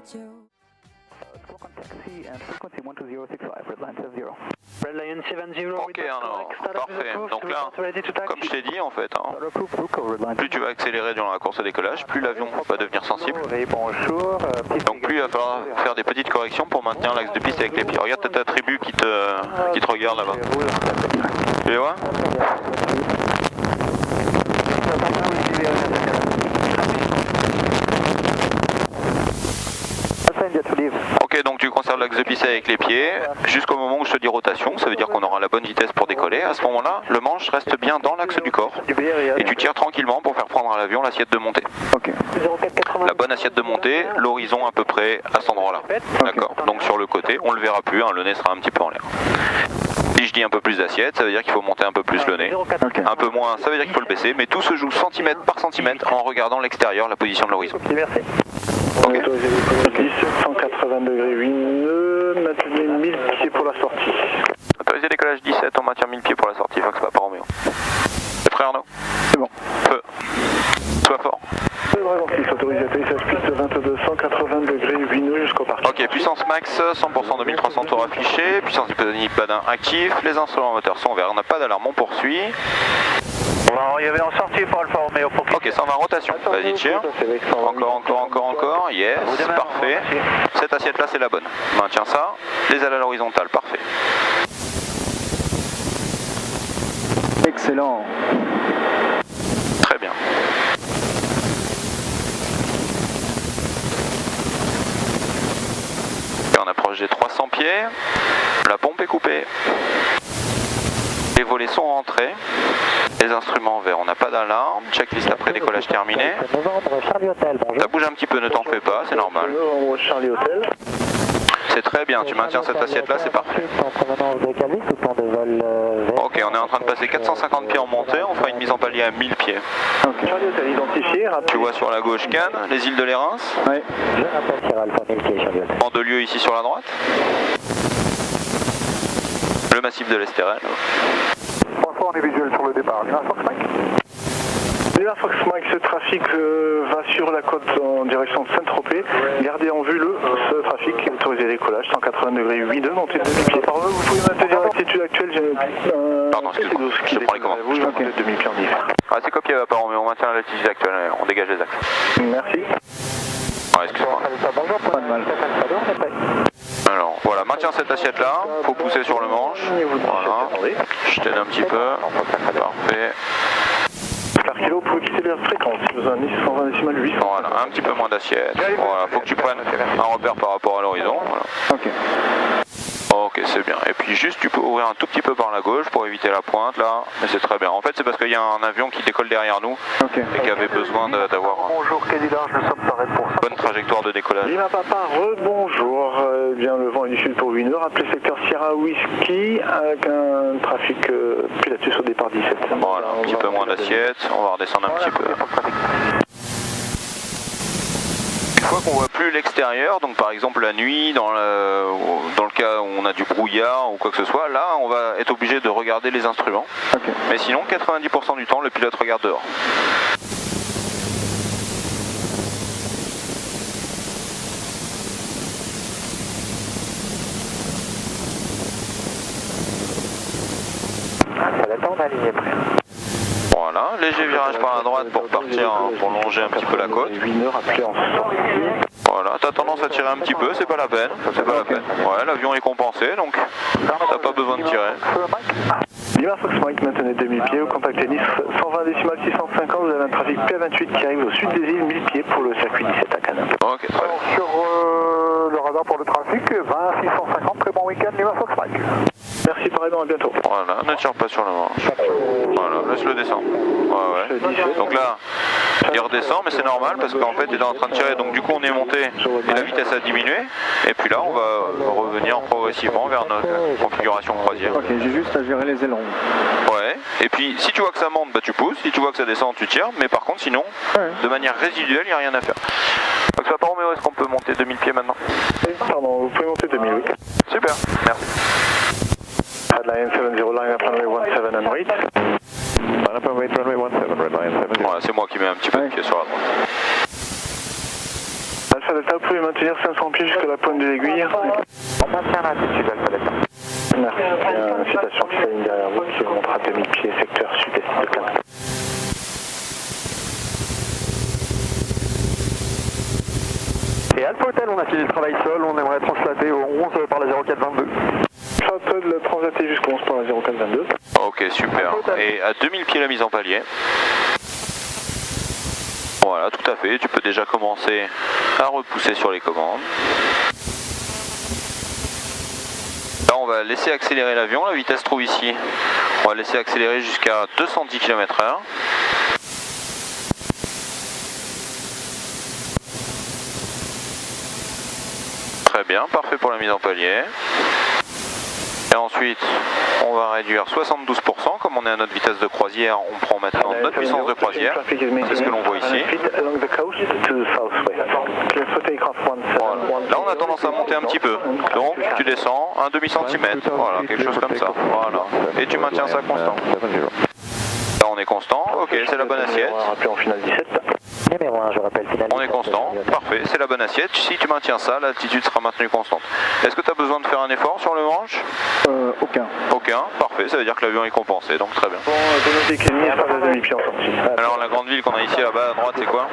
Ok, alors, parfait. Donc là, comme je t'ai dit en fait, hein, plus tu vas accélérer durant la course à décollage, plus l'avion va devenir sensible. Donc plus il va falloir faire des petites corrections pour maintenir l'axe de piste avec les pieds. Regarde ta tribu qui te regarde là-bas. Tu les vois? Ok, donc tu conserves l'axe de piste avec les pieds jusqu'au moment où je te dis rotation, ça veut dire qu'on aura la bonne vitesse pour décoller. À ce moment-là, le manche reste bien dans l'axe du corps et tu tires tranquillement pour faire prendre à l'avion l'assiette de montée. La bonne assiette de montée, l'horizon à peu près à cet endroit-là. D'accord, donc sur le côté, on ne le verra plus, hein, le nez sera un petit peu en l'air. Si je dis un peu plus d'assiette, ça veut dire qu'il faut monter un peu plus le nez. Un peu moins, ça veut dire qu'il faut le baisser, mais tout se joue centimètre par centimètre en regardant l'extérieur, la position de l'horizon. Merci. Ok. 180 degrés 8 nœuds, maintenez 1000 pieds pour la sortie. Autorisé décollage 17, on maintient 1000 pieds pour la sortie, Fox Papa Roméo. C'est prêt Arnaud? C'est bon. Feu. Sois fort. Dragon 6, autorisé atterrissage piste 22, 180 degrés 8 nœuds jusqu'au parking. Ok, puissance max, 100% 2300 tours affichés, puissance hypodynamique badin actif, les instruments moteurs sont verts, on n'a pas d'alarme, on poursuit. On va arriver en sortie pour Alfa Romeo pour Ok, 120 rotation, vas-y tire. Encore, yes, parfait. Cette assiette là c'est la bonne. Maintiens ça, les ailes à l'horizontale, parfait. Excellent. Très bien. Et on approche des 300 pieds, la pompe est coupée. Les volets sont rentrés, les instruments verts, on n'a pas d'alarme, checklist après décollage terminé. Ça bouge un petit peu, ne t'en fais pas, c'est normal. C'est très bien, tu maintiens cette assiette là, c'est parfait. Ok, on est en train de passer 450 pieds en montée, on fera une mise en palier à 1000 pieds. Tu vois sur la gauche Cannes, les îles de l'Érins. Oui. En deux lieux ici sur la droite. Le massif de l'Estérel. On est visuel sur le départ. Lima Fox Mike. Lima Fox Mike, ce trafic va sur la côte en direction de Saint-Tropez. Gardez en vue ce trafic, autorisé décollage, 180 degrés 8 nœuds, montée de 2000 pieds. Par vous pouvez maintenir l'altitude actuelle. Pardon, excuse-moi, je prends les commandes. Vous montez de 2000 pieds en hiver. Ah, c'est copié, pardon, mais on maintient l'altitude actuelle, on dégage les axes. Merci. Ah, excuse-moi. Pas de mal. Alors, voilà, maintiens cette assiette là, faut pousser sur le manche. Voilà, je t'aide un petit peu. Parfait. Par kilo, vous pouvez quitter la fréquence, besoin de 120 décimales 800. Voilà, un petit peu moins d'assiette. Voilà, faut que tu prennes un repère par rapport à l'horizon. Voilà. Ok. Ok, c'est bien. Et puis juste, tu peux ouvrir un tout petit peu par la gauche pour éviter la pointe là, mais c'est très bien. En fait, c'est parce qu'il y a un avion qui décolle derrière nous et qui avait besoin d'avoir Bonjour, quel large, nous sommes par pour une bonne trajectoire de décollage. Lima Papa, rebonjour. Bien le vent est du sud pour 8 nœuds. Rappelez secteur Sierra Whisky avec un trafic Pilatus au départ 17. Voilà, un petit peu moins d'assiette, on va redescendre un petit peu. Une fois qu'on voit plus l'extérieur, donc par exemple la nuit, dans le cas où on a du brouillard ou quoi que ce soit, là on va être obligé de regarder les instruments. Okay. Mais sinon 90% du temps le pilote regarde dehors. On a aligné près. Voilà, léger virage par la droite pour partir, pour longer un petit peu la côte. 8 nœuds, rappelez en sortie. Voilà, t'as tendance à tirer un petit peu, c'est pas la peine, Ouais, l'avion est compensé, donc t'as pas besoin de tirer. Lima Fox Mike, maintenez 2000 pieds, au contact Nice 120 décimales 650, vous avez un trafic P28 qui arrive au sud des îles, 1000 pieds pour le circuit 17 à Cannes. Ok, très bien. Sur le radar pour le trafic, 20 650, très bon week-end Lima Fox Mike. Merci pareillement, à bientôt. Voilà, ne tire pas sur le manche. Voilà, laisse-le descendre. Ouais. Donc là, il redescend, mais c'est normal parce qu'en fait il est en train de tirer, donc du coup on est monté et la vitesse a diminué. Et puis là on va revenir progressivement vers notre configuration croisière. Ok, j'ai juste à gérer les ailerons. Ouais, et puis si tu vois que ça monte, bah tu pousses, si tu vois que ça descend, tu tires, mais par contre sinon, de manière résiduelle, il n'y a rien à faire. Donc ça part Roméo, est-ce qu'on peut monter 2000 pieds maintenant? Pardon, vous pouvez monter 2000, oui. Super, merci. Redline 70, line up runway 17 and wait. Line up and wait, runway 17, redline 70. Voilà, c'est moi qui mets un petit peu de pied sur la droite. Alpha Delta, pouvez maintenir 500 pieds jusqu'à la pointe de l'aiguille. On maintient l'altitude Alpha Delta. Merci. Citation qui s'aligne derrière vous qui montre à 2000 pieds, secteur sud-est de Cannes. Et Alpha Hotel, on a fini le travail sol, on aimerait translater au 11 par la 0422. Shuttle translaté jusqu'au 11 par la 0422. Ok, super. Et à 2000 pieds la mise en palier. Voilà, tout à fait. Tu peux déjà commencer à repousser sur les commandes. Là, on va laisser accélérer l'avion. La vitesse se trouve ici. On va laisser accélérer jusqu'à 210 km/h. Très bien, parfait pour la mise en palier. Et ensuite, on va réduire 72%. Comme on est à notre vitesse de croisière, on prend maintenant notre puissance de croisière. C'est ce que l'on voit ici. Voilà. Là, on a tendance à monter un petit peu. Donc, tu descends un demi-centimètre. Voilà, quelque chose comme ça. Voilà. Et tu maintiens ça constant. Là, on est constant. Ok, c'est la bonne assiette. Numéro 1, je rappelle, finalisé. On est constant, parfait, c'est la bonne assiette. Si tu maintiens ça, l'altitude sera maintenue constante. Est-ce que tu as besoin de faire un effort sur le manche? Aucun. Aucun, parfait, ça veut dire que l'avion est compensé, donc très bien. Bon, de notre économie, pas de demi-pied en sortie. Alors la grande ville qu'on a ici là-bas à droite, c'est quoi?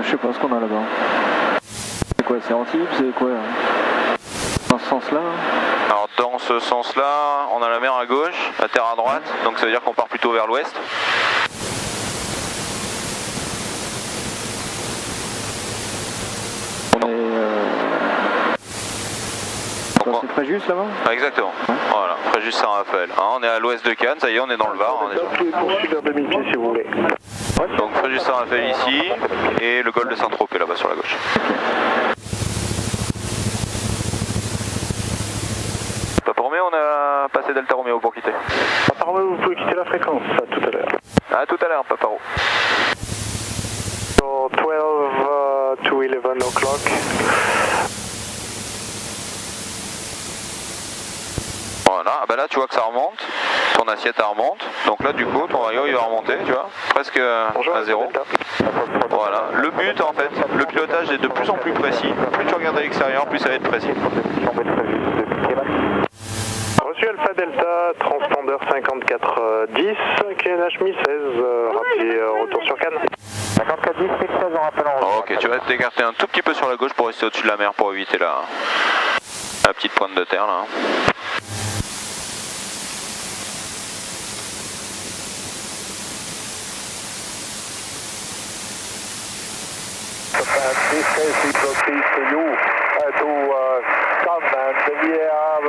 Je sais pas ce qu'on a là-bas. C'est quoi, c'est Antibes, c'est quoi? Dans ce sens-là? Alors dans ce sens-là, on a la mer à gauche, la terre à droite, donc ça veut dire qu'on part plutôt vers l'ouest. C'est Fréjus là-bas? Ah, exactement, voilà, Fréjus Saint-Raphaël. Hein, on est à l'ouest de Cannes, ça y est, on est dans le Var. Hein, Vous pouvez poursuivre vers 2000 pieds si vous voulez. donc Fréjus Saint-Raphaël ici, et le golfe de Saint-Tropez là-bas sur la gauche. Papa Roméo, on a passé Delta Roméo pour quitter. Papa Roméo, vous pouvez quitter la fréquence, à tout à l'heure. À tout à l'heure, Papa Ro. So 12 to 11 o'clock. Voilà, ah bah là tu vois que ça remonte, ton assiette elle remonte, donc là du coup ton rayon il va remonter, tu vois, presque à zéro. Voilà, le but en fait, le pilotage est de plus en plus précis, plus tu regardes à l'extérieur, plus ça va être précis. Reçu Alpha Delta, transpondeur 5410, KNH 1016, rappelez retour sur Cannes. 5410, 16 en rappelant. Ok, tu vas t'écarter un tout petit peu sur la gauche pour rester au-dessus de la mer pour éviter la petite pointe de terre là. This case we proceed to you to Cannes, and we are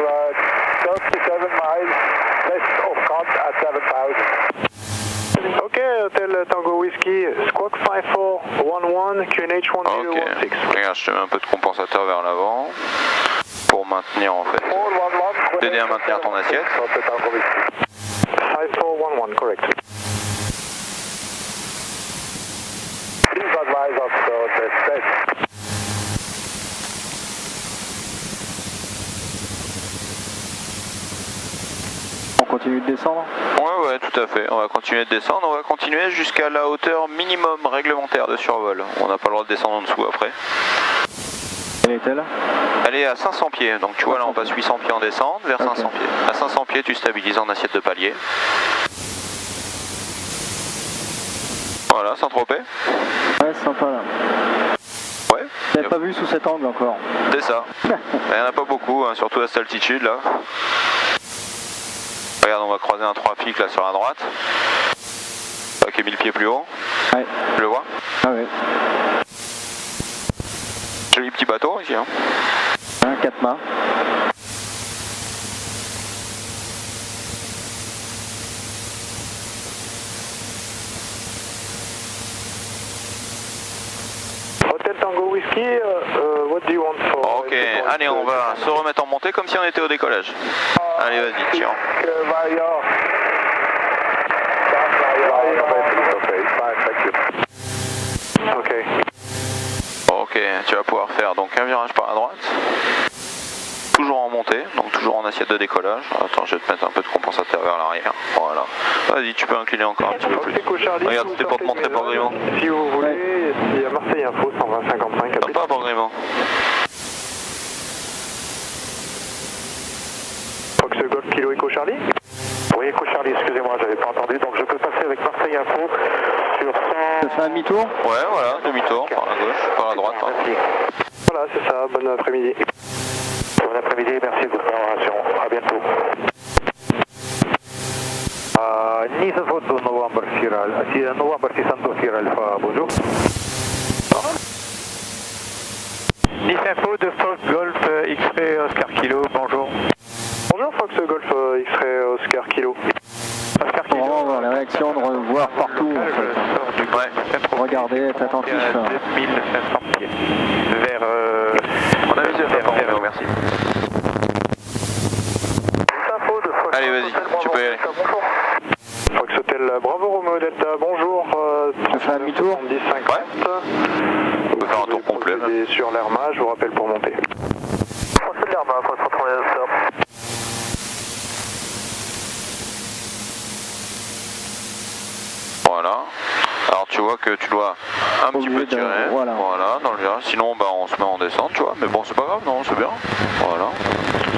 37 miles west of Cannes at 7000. Ok, Hotel Tango Whiskey, Squawk 5411, QNH 1016. Ok, regarde, je te mets un peu de compensateur vers l'avant pour maintenir en fait, t'aider à maintenir ton assiette. 5411, correct. Please advise us the test. On continue de descendre? Ouais, tout à fait. On va continuer de descendre. On va continuer jusqu'à la hauteur minimum réglementaire de survol. On n'a pas le droit de descendre en dessous après. Quelle est-elle? Elle est à 500 pieds. Donc tu vois là on passe 800 pieds en descente vers 500 pieds. À 500 pieds tu stabilises en assiette de palier. Voilà, Saint-Tropez. Ouais, c'est sympa là. Ouais. Je l'avais pas vu sous cet angle encore. C'est ça. Il n'y en a pas beaucoup, hein, surtout à cette altitude là. Regarde, on va croiser un 3 fic là sur la droite. Là, qui est 1000 pieds plus haut. Ouais. Tu le vois? Ah ouais. Joli petit bateau ici. Hein. Un 4 mâts. Hotel Tango Whiskey, what do you want for... Ok, allez, on va se remettre en montée comme si on était au décollage. Allez, vas-y, tiens. Ok, tu vas pouvoir faire donc un virage par la droite, toujours en montée, donc toujours toujours en assiette de décollage. Attends, je vais te mettre un peu de compensateur vers l'arrière. Voilà. Vas-y, tu peux incliner encore un petit peu plus. Regarde, c'était pour te montrer Port Gréement. Si vous voulez, il y a Marseille Info 120-55. Non, pas Port Gréement. Fox Golf Kilo Echo Charlie. Oui, Echo Charlie, excusez-moi, j'avais pas entendu. Donc je peux passer avec Marseille Info sur 100... Ça fait un demi-tour? Ouais, voilà, demi-tour, par la gauche, par la droite. Hein. Voilà, c'est ça, bon après-midi. Bon après-midi, merci de votre collaboration. À bientôt. Nice Photo November Santo Sierra Alpha, bonjour. Nice Info de Fox Golf X-Ray Oscar Kilo, bonjour. Bonjour Fox Golf X-Ray Oscar Kilo. Oscar Kilo. On va voir les réactions, de revoir partout. En fait. Ouais. Regardez, être attentif. 2500 pieds. Vers... On a vu ça, merci. Allez, vas-y, tu peux y aller. Fox Hotel Bravo Romeo Delta, bonjour. Ça fait un demi-tour? 70 50. On peut faire un tour complet. Et sur l'Herma, je vous rappelle pour monter. C'est l'Herma, faut se retrouver à ça. Voilà. Alors tu vois que tu dois un petit peu tirer. Voilà, dans le virage. Sinon bah, on se met en descente, tu vois. Mais bon, c'est pas grave, non, c'est bien. Voilà.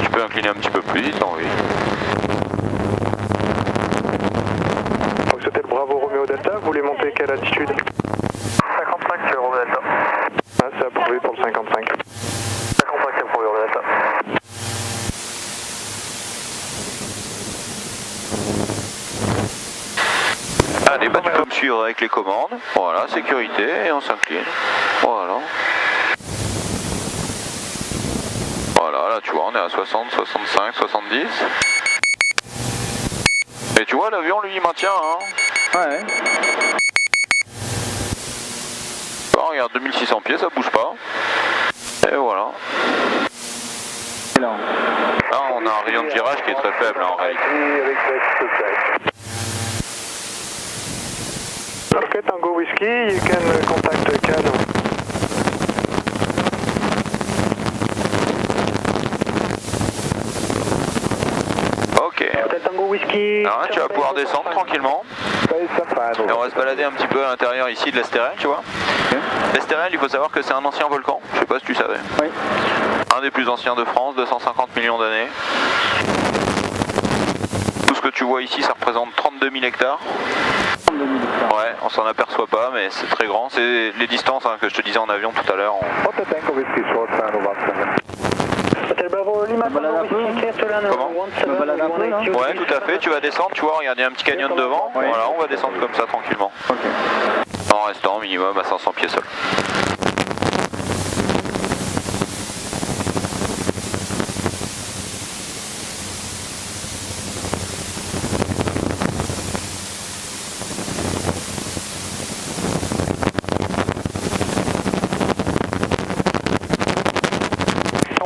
Tu peux incliner un petit peu plus vite, oui. Donc c'était le Bravo Romeo Delta. Vous voulez monter quelle altitude? 55 Romeo Delta. Ah, c'est approuvé pour le 55. 55 c'est approuvé Romeo Delta. Allez, bah tu peux me suivre avec les commandes. Voilà, sécurité, et on s'incline. Voilà. Voilà, là tu vois, on est à 60, 65, 70. Et tu vois, l'avion lui il maintient, hein. Ouais. Bah, regarde, 2600 pieds, ça bouge pas. Et voilà. Et là. Là, on a un rayon de virage qui est très faible, hein, en réalité. Ok, Tango Whiskey, you can contact CAD. Ok. Tango Whiskey. Alors là, tu vas pouvoir descendre tranquillement. Et on va se balader un petit peu à l'intérieur ici de l'Estérel, tu vois. L'Estérel, il faut savoir que c'est un ancien volcan. Je sais pas si tu savais. Oui. Un des plus anciens de France, 250 millions d'années. Tout ce que tu vois ici, ça représente 32 000 hectares. 32 000 hectares. Ouais, on s'en aperçoit pas, mais c'est très grand. C'est les distances hein, que je te disais en avion tout à l'heure. Ouais, tout à fait. Tu vas descendre, tu vois, regarde, il y a un petit canyon devant. Ouais. Voilà, on va descendre comme ça tranquillement. Ok. En restant minimum à 500 pieds sol.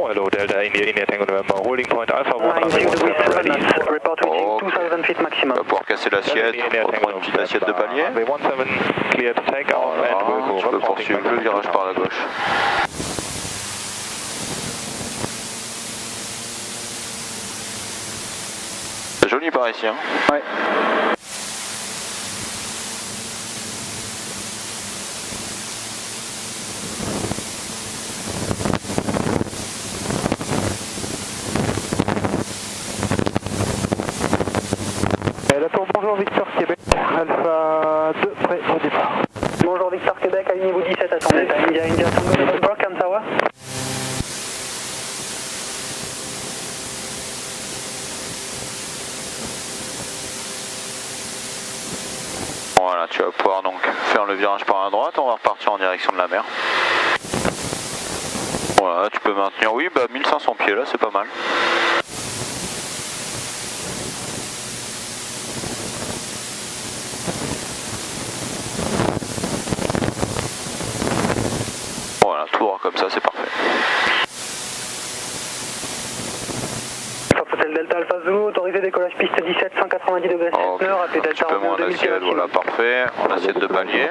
Hello Delta, India Tango November, holding point Alpha 1. Report reaching 2000 feet On maximum. va pouvoir casser l'assiette, reprendre une petite assiette de palier. Clear to take off and Tu peux poursuivre le virage par la gauche. C'est joli par ici, hein. Ouais. La tour, bonjour Victor Québec, Alpha 2, prêt au départ. Bonjour Victor Québec, alignez-vous 17, attendez, India Tango November, Kansawa. Voilà, tu vas pouvoir donc faire le virage par la droite, on va repartir en direction de la mer. Voilà, tu peux maintenir, oui, bah 1500 pieds là, c'est pas mal. Voilà, tout droit comme ça, c'est parfait. Hotel Delta Alpha Zulu, autorisé décollage piste 17, 190 degrés 7 Ok, nœuds, rappelez un petit Delta peu Romeo moins 2000 d'assiette, voilà, parfait. En assiette de palier.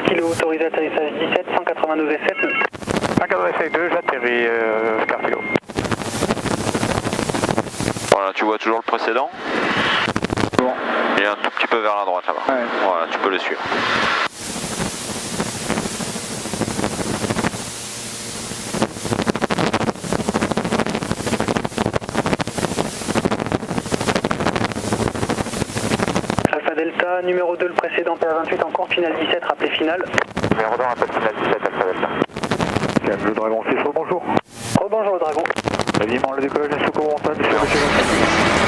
Kilo, autorisé atterrissage 17, 180 degrés 7 nœuds. 182, j'atterris, Oscar Il est un tout petit peu vers la droite là-bas. Ouais. Voilà, tu peux le suivre. Alpha Delta, numéro 2, le précédent PA28 encore, finale 17, rappelé finale. Numéro 2, rappel finale 17, Alpha Delta. Calme le Dragon 6, bonjour. Rebonjour le Dragon. Aviement, le décollage est sous commentaire, monsieur.